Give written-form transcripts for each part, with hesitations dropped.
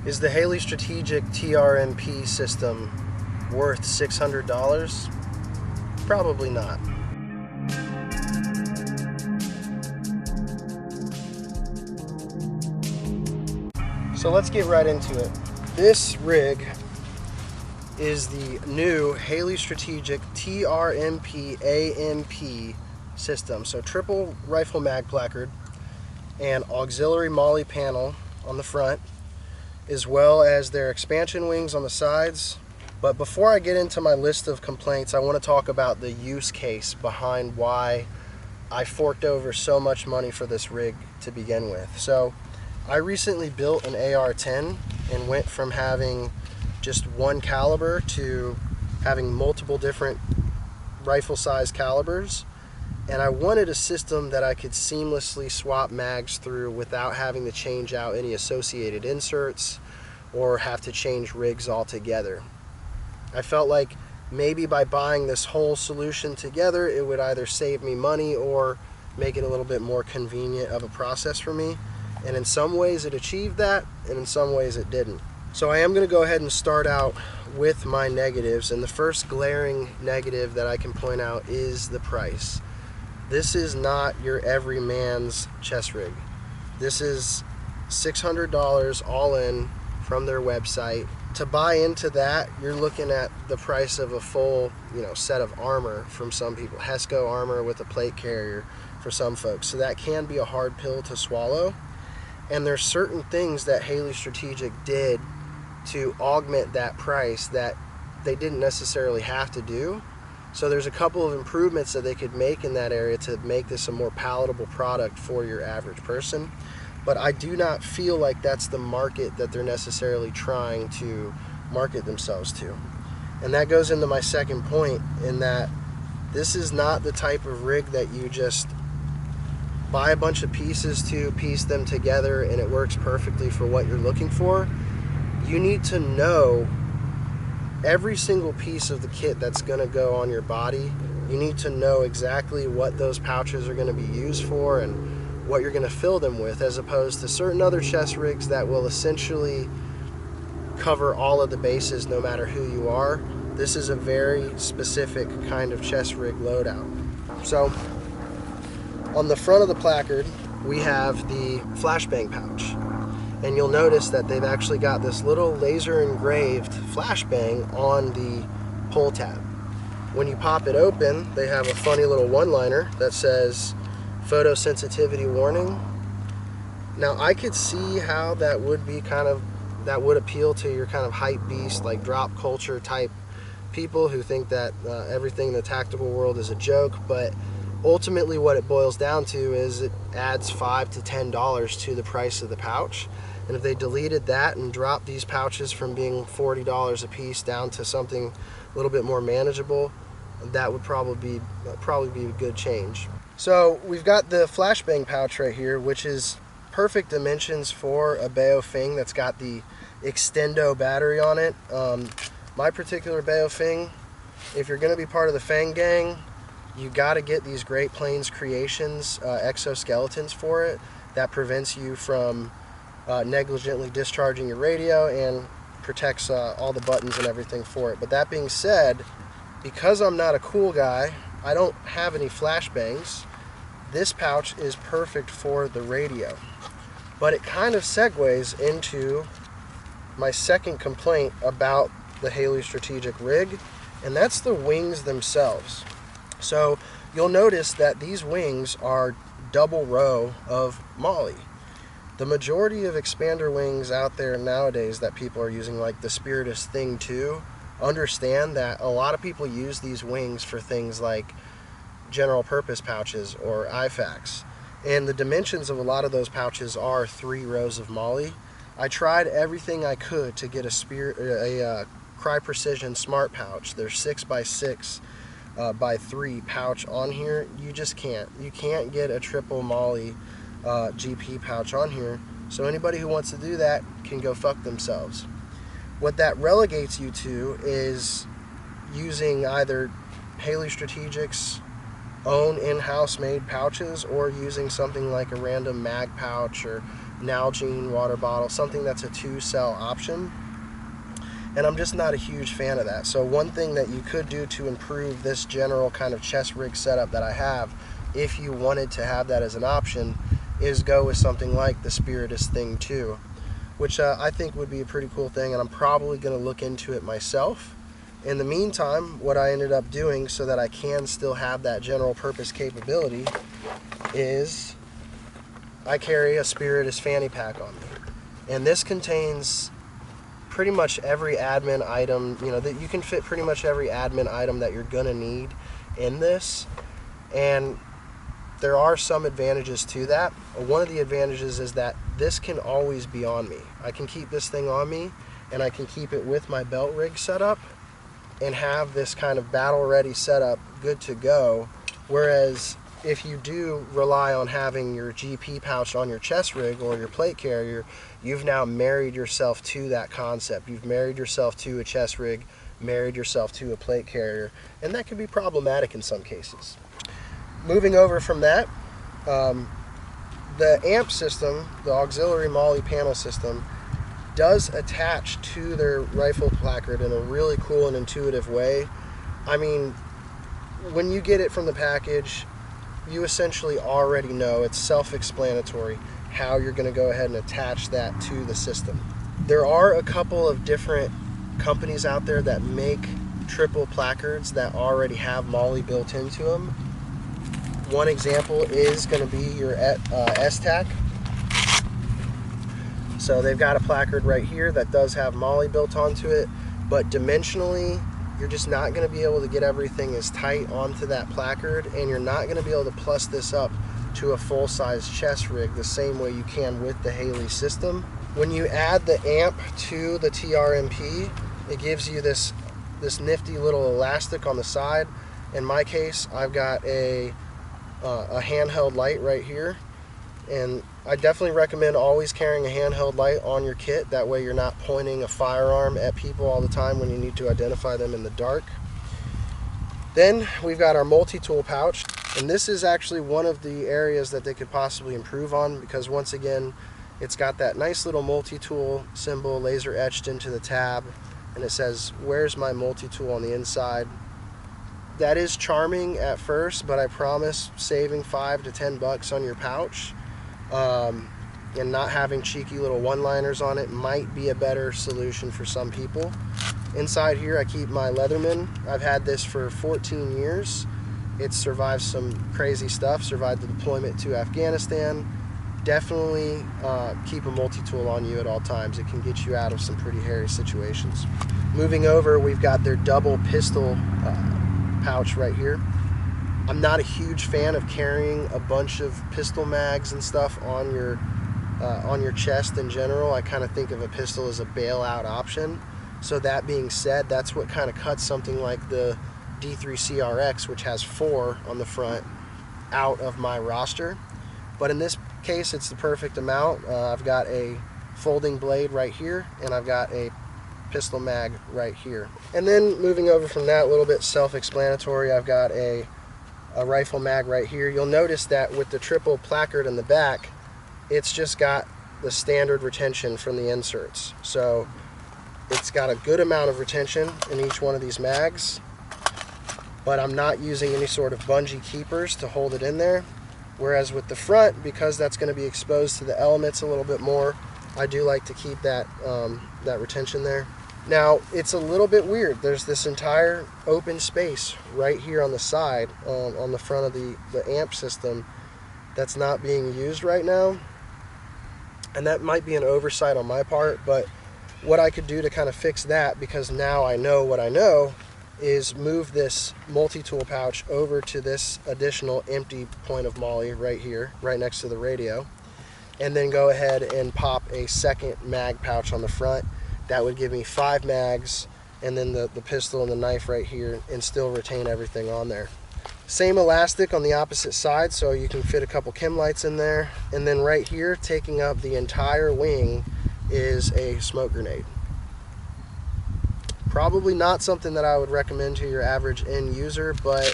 Is the Haley Strategic TRMP system worth $600? Probably not. So let's get right into it. This rig is the new Haley Strategic TRMP AMP system. So triple rifle mag placard and auxiliary MOLLE panel on the front, as well as their expansion wings on the sides. But before I get into my list of complaints, I want to talk about the use case behind why I forked over so much money for this rig to begin with. So I recently built an AR-10 and went from having just one caliber to having multiple different rifle size calibers, and I wanted a system that I could seamlessly swap mags through without having to change out any associated inserts or have to change rigs altogether. I felt like maybe by buying this whole solution together, it would either save me money or make it a little bit more convenient of a process for me. And in some ways it achieved that, and in some ways it didn't. So I am going to go ahead and start out with my negatives, and the first glaring negative that I can point out is the price. This is not your everyman's chest rig. This is $600 all in from their website. To buy into that, you're looking at the price of a full, set of armor from some people. Hesco armor with a plate carrier for some folks. So that can be a hard pill to swallow. And there's certain things that Haley Strategic did to augment that price that they didn't necessarily have to do. So there's a couple of improvements that they could make in that area to make this a more palatable product for your average person. But I do not feel like that's the market that they're necessarily trying to market themselves to. And that goes into my second point, in that this is not the type of rig that you just buy a bunch of pieces to piece them together and it works perfectly for what you're looking for. You need to know every single piece of the kit that's going to go on your body. You need to know exactly what those pouches are going to be used for and what you're going to fill them with, as opposed to certain other chest rigs that will essentially cover all of the bases no matter who you are. This is a very specific kind of chest rig loadout. So on the front of the placard, we have the flashbang pouch. And you'll notice that they've actually got this little laser engraved flashbang on the pull tab. When you pop it open, they have a funny little one-liner that says photosensitivity warning. Now I could see how that would be that would appeal to your kind of hype beast, like drop culture type people who think that everything in the tactical world is a joke, but ultimately what it boils down to is it adds $5 to $10 to the price of the pouch. And if they deleted that and dropped these pouches from being $40 a piece down to something a little bit more manageable, that would probably be a good change. So we've got the flashbang pouch right here, which is perfect dimensions for a Baofeng that's got the extendo battery on it. My particular Baofeng, if you're going to be part of the Fang gang, you got to get these Great Plains Creations exoskeletons for it. That prevents you from negligently discharging your radio and protects all the buttons and everything for it. But that being said, because I'm not a cool guy, I don't have any flashbangs, this pouch is perfect for the radio. But it kind of segues into my second complaint about the Haley Strategic rig, and that's the wings themselves. So you'll notice that these wings are double row of MOLLE. The majority of expander wings out there nowadays that people are using, like the Spiritus Thing 2, understand that a lot of people use these wings for things like general purpose pouches or IFAKs. And the dimensions of a lot of those pouches are 3 rows of MOLLE. I tried everything I could to get a Cry Precision Smart pouch. They're 6x6 by 3 pouch on here. You just can't. You can't get a triple MOLLE GP pouch on here. So anybody who wants to do that can go fuck themselves. What that relegates you to is using either Haley Strategic's own in-house made pouches or using something like a random mag pouch or Nalgene water bottle, something that's a 2-cell option. And I'm just not a huge fan of that. So one thing that you could do to improve this general kind of chest rig setup that I have, if you wanted to have that as an option, is go with something like the Spiritus Thing 2, which I think would be a pretty cool thing, and I'm probably going to look into it myself. In the meantime, what I ended up doing so that I can still have that general purpose capability is I carry a Spiritus fanny pack on me. And this contains pretty much every admin item, you know, that you can fit pretty much every admin item that you're gonna need in this. And there are some advantages to that. One of the advantages is that this can always be on me. I can keep this thing on me, and I can keep it with my belt rig setup and have this kind of battle ready setup good to go. Whereas if you do rely on having your GP pouch on your chest rig or your plate carrier, you've now married yourself to that concept. You've married yourself to a chest rig, married yourself to a plate carrier, and that can be problematic in some cases. Moving over from that, the amp system, the auxiliary MOLLE panel system, does attach to their rifle placard in a really cool and intuitive way. I mean, when you get it from the package, you essentially already know, it's self-explanatory, how you're going to go ahead and attach that to the system. There are a couple of different companies out there that make triple placards that already have MOLLE built into them. One example is going to be your STAC. So they've got a placard right here that does have MOLLE built onto it, but dimensionally, you're just not going to be able to get everything as tight onto that placard, and you're not going to be able to plus this up to a full-size chest rig the same way you can with the Haley system. When you add the amp to the TRMP, it gives you this nifty little elastic on the side. In my case, I've got a handheld light right here, and I definitely recommend always carrying a handheld light on your kit. That way you're not pointing a firearm at people all the time when you need to identify them in the dark. Then we've got our multi-tool pouch, and this is actually one of the areas that they could possibly improve on, because once again, it's got that nice little multi-tool symbol laser etched into the tab, and it says, "Where's my multi-tool?" on the inside. That is charming at first, but I promise saving $5 to $10 on your pouch and not having cheeky little one-liners on it might be a better solution for some people. Inside here I keep my Leatherman. I've had this for 14 years. It's survived some crazy stuff, survived the deployment to Afghanistan. Definitely keep a multi-tool on you at all times. It can get you out of some pretty hairy situations. Moving over, we've got their double pistol pouch right here. I'm not a huge fan of carrying a bunch of pistol mags and stuff on your chest in general. I kind of think of a pistol as a bailout option. So that being said, that's what kind of cuts something like the D3CRX, which has 4 on the front, out of my roster. But in this case, it's the perfect amount. I've got a folding blade right here, and I've got a pistol mag right here. And then moving over from that, a little bit self-explanatory, I've got a rifle mag right here. You'll notice that with the triple placard in the back, it's just got the standard retention from the inserts. So it's got a good amount of retention in each one of these mags, but I'm not using any sort of bungee keepers to hold it in there. Whereas with the front, because that's going to be exposed to the elements a little bit more, I do like to keep that that retention there. Now, it's a little bit weird. There's this entire open space right here on the side, on the front of the amp system, that's not being used right now. And that might be an oversight on my part, but what I could do to kind of fix that, because now I know what I know, is move this multi-tool pouch over to this additional empty point of MOLLE right here, right next to the radio, and then go ahead and pop a second mag pouch on the front. That would give me 5 mags, and then the pistol and the knife right here, and still retain everything on there. Same elastic on the opposite side, so you can fit a couple chem lights in there. And then right here, taking up the entire wing, is a smoke grenade. Probably not something that I would recommend to your average end user, but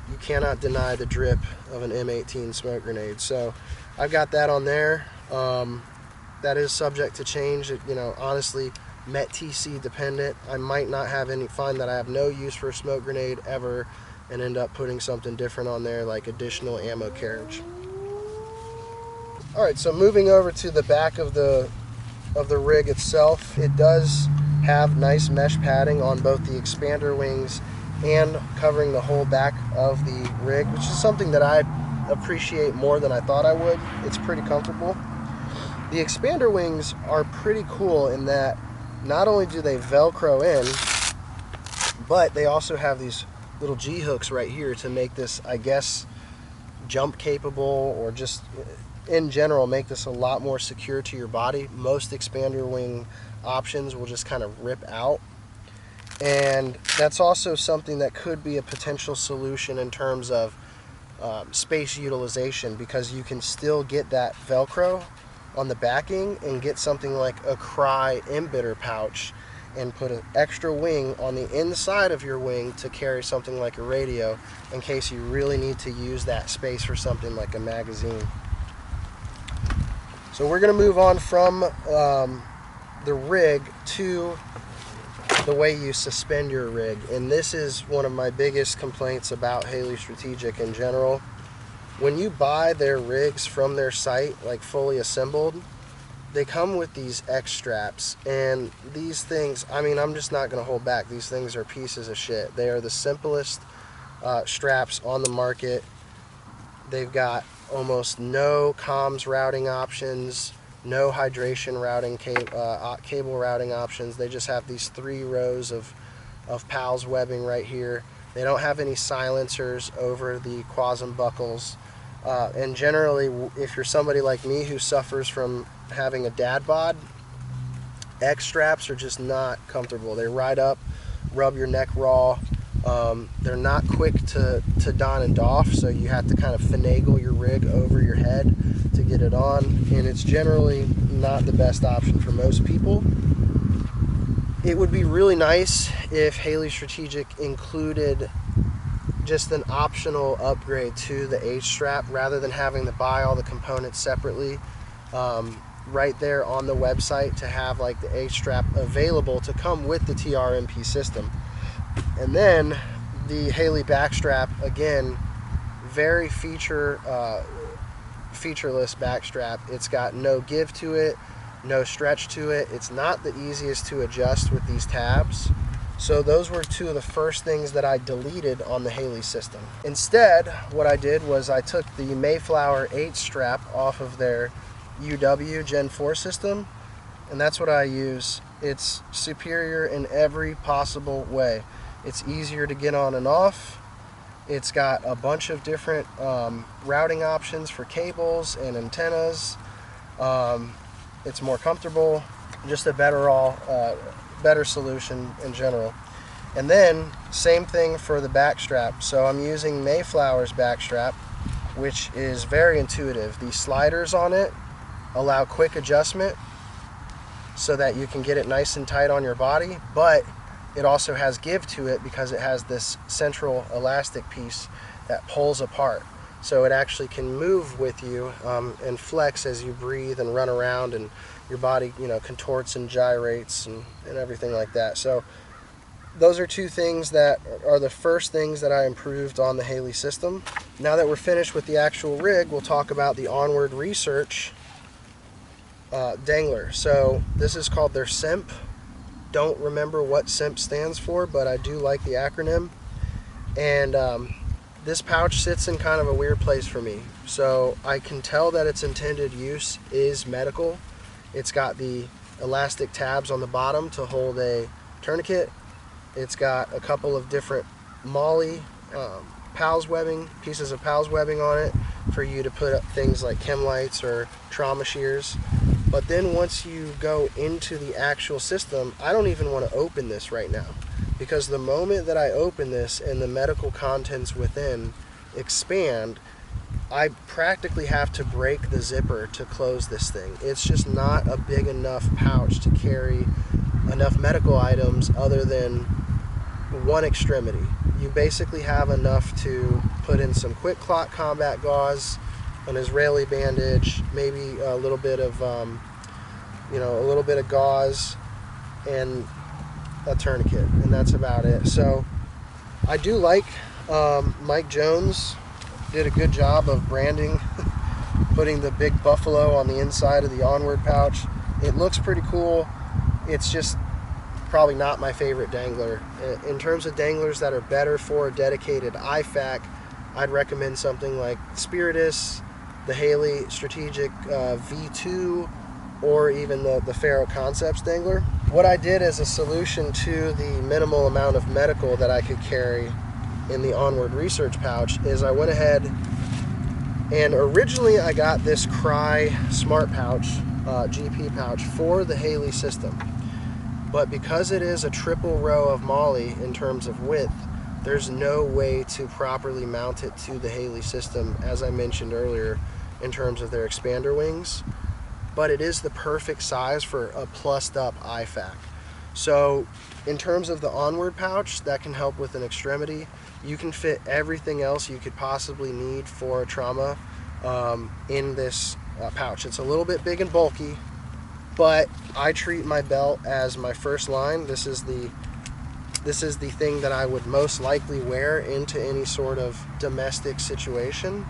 you cannot deny the drip of an M18 smoke grenade. So I've got that on there. That is subject to change. Honestly, MET-TC dependent. I might not have find that I have no use for a smoke grenade ever and end up putting something different on there, like additional ammo carriage. Alright, so moving over to the back of the rig itself, it does have nice mesh padding on both the expander wings and covering the whole back of the rig, which is something that I appreciate more than I thought I would. It's pretty comfortable. The expander wings are pretty cool in that not only do they Velcro in, but they also have these little G-hooks right here to make this, I guess, jump capable, or just in general make this a lot more secure to your body. Most expander wing options will just kind of rip out, and that's also something that could be a potential solution in terms of space utilization, because you can still get that Velcro on the backing and get something like a Cry emitter pouch and put an extra wing on the inside of your wing to carry something like a radio in case you really need to use that space for something like a magazine. So we're going to move on from the rig to the way you suspend your rig, and this is one of my biggest complaints about Haley Strategic in general. When you buy their rigs from their site, like fully assembled, they come with these X straps, and these things, I mean, I'm just not going to hold back. These things are pieces of shit. They are the simplest straps on the market. They've got almost no comms routing options, no hydration routing, cable routing options. They just have these 3 rows of PALS webbing right here. They don't have any silencers over the quasum buckles. And generally, if you're somebody like me who suffers from having a dad bod, X straps are just not comfortable. They ride up, rub your neck raw. They're not quick to don and doff, so you have to kind of finagle your rig over your head to get it on, and it's generally not the best option for most people. It would be really nice if Haley Strategic included just an optional upgrade to the H strap rather than having to buy all the components separately. Right there on the website to have like the H strap available to come with the TRMP system. And then the Haley backstrap, again, very featureless backstrap. It's got no give to it, no stretch to it. It's not the easiest to adjust with these tabs. So those were 2 of the first things that I deleted on the Haley system. Instead, what I did was I took the Mayflower 8 strap off of their UW Gen 4 system, and that's what I use. It's superior in every possible way. It's easier to get on and off. It's got a bunch of different routing options for cables and antennas. It's more comfortable, just a better solution in general. And then same thing for the back strap. So I'm using Mayflower's back strap, which is very intuitive. The sliders on it allow quick adjustment so that you can get it nice and tight on your body, but it also has give to it because it has this central elastic piece that pulls apart. So it actually can move with you and flex as you breathe and run around, and your body, contorts and gyrates and everything like that. So those are 2 things that are the first things that I improved on the Haley system. Now that we're finished with the actual rig, we'll talk about the Onward Research dangler. So this is called their SIMP. Don't remember what SIMP stands for, but I do like the acronym. And this pouch sits in kind of a weird place for me. So I can tell that its intended use is medical. It's got the elastic tabs on the bottom to hold a tourniquet. It's got a couple of different MOLLE PALS webbing, pieces of PALS webbing on it for you to put up things like chem lights or trauma shears. But then once you go into the actual system, I don't even want to open this right now, because the moment that I open this and the medical contents within expand, I practically have to break the zipper to close this thing. It's just not a big enough pouch to carry enough medical items other than one extremity. You basically have enough to put in some quick clot combat gauze, an Israeli bandage, maybe a little bit of you know, a little bit of gauze and a tourniquet, and that's about it. So I do like Mike Jones did a good job of branding putting the big buffalo on the inside of the Onward pouch. It looks pretty cool. It's just probably not my favorite dangler. In terms of danglers that are better for a dedicated IFAC, I'd recommend something like Spiritus, the Haley Strategic V2, or even the Faro Concepts dangler. What I did as a solution to the minimal amount of medical that I could carry in the Onward Research pouch is I went ahead and originally I got this Cry Smart Pouch, GP pouch for the Haley system. But because it is a triple row of MOLLE in terms of width, there's no way to properly mount it to the Haley system, as I mentioned earlier, in terms of their expander wings. But it is the perfect size for a plussed up IFAC. So in terms of the Onward pouch, that can help with an extremity. You can fit everything else you could possibly need for a trauma in this pouch. It's a little bit big and bulky, but I treat my belt as my first line. This is the thing that I would most likely wear into any sort of domestic situation.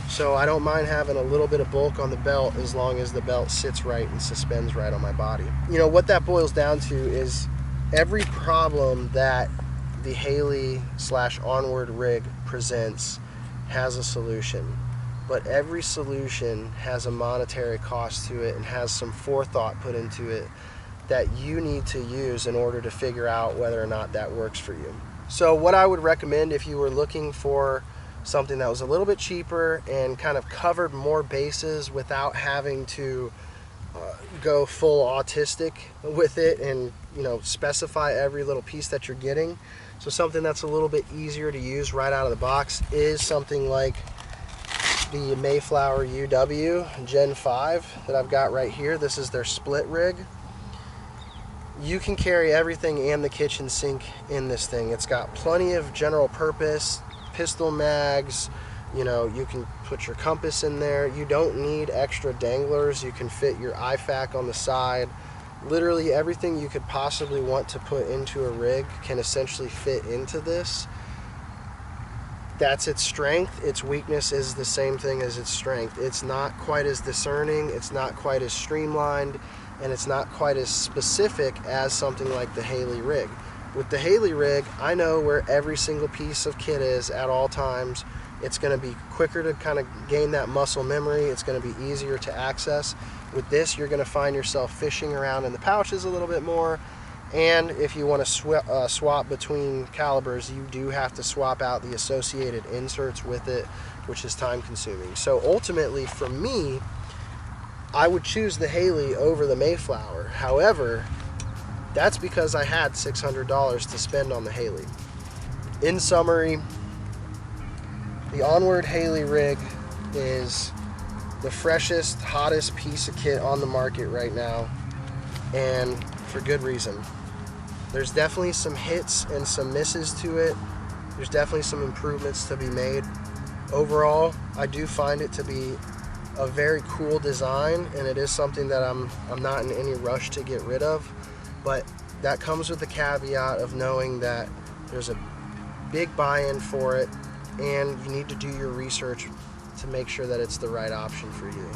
So I don't mind having a little bit of bulk on the belt as long as the belt sits right and suspends right on my body. You know, what that boils down to is every problem that the Haley/Onward rig presents has a solution, but every solution has a monetary cost to it and has some forethought put into it that you need to use in order to figure out whether or not that works for you. So what I would recommend if you were looking for something that was a little bit cheaper and kind of covered more bases without having to go full autistic with it and, you know, specify every little piece that you're getting. So something that's a little bit easier to use right out of the box is something like the Mayflower UW Gen 5 that I've got right here. This is their split rig. You can carry everything and the kitchen sink in this thing. It's got plenty of general purpose pistol mags. You know, you can put your compass in there. You don't need extra danglers. You can fit your IFAC on the side. Literally everything you could possibly want to put into a rig can essentially fit into this. That's its strength. Its weakness is the same thing as its strength. It's not quite as discerning, it's not quite as streamlined, and it's not quite as specific as something like the Haley rig. With the Haley rig, I know where every single piece of kit is at all times. It's going to be quicker to kind of gain that muscle memory. It's going to be easier to access. With this, you're going to find yourself fishing around in the pouches a little bit more. And if you want to swap between calibers, you do have to swap out the associated inserts with it, which is time consuming. So ultimately, for me, I would choose the Haley over the Mayflower. However, that's because I had $600 to spend on the Haley. In summary, the Onward Haley rig is the freshest, hottest piece of kit on the market right now, and for good reason. There's definitely some hits and some misses to it. There's definitely some improvements to be made. Overall, I do find it to be a very cool design, and it is something that I'm not in any rush to get rid of. But that comes with the caveat of knowing that there's a big buy-in for it, and you need to do your research to make sure that it's the right option for you.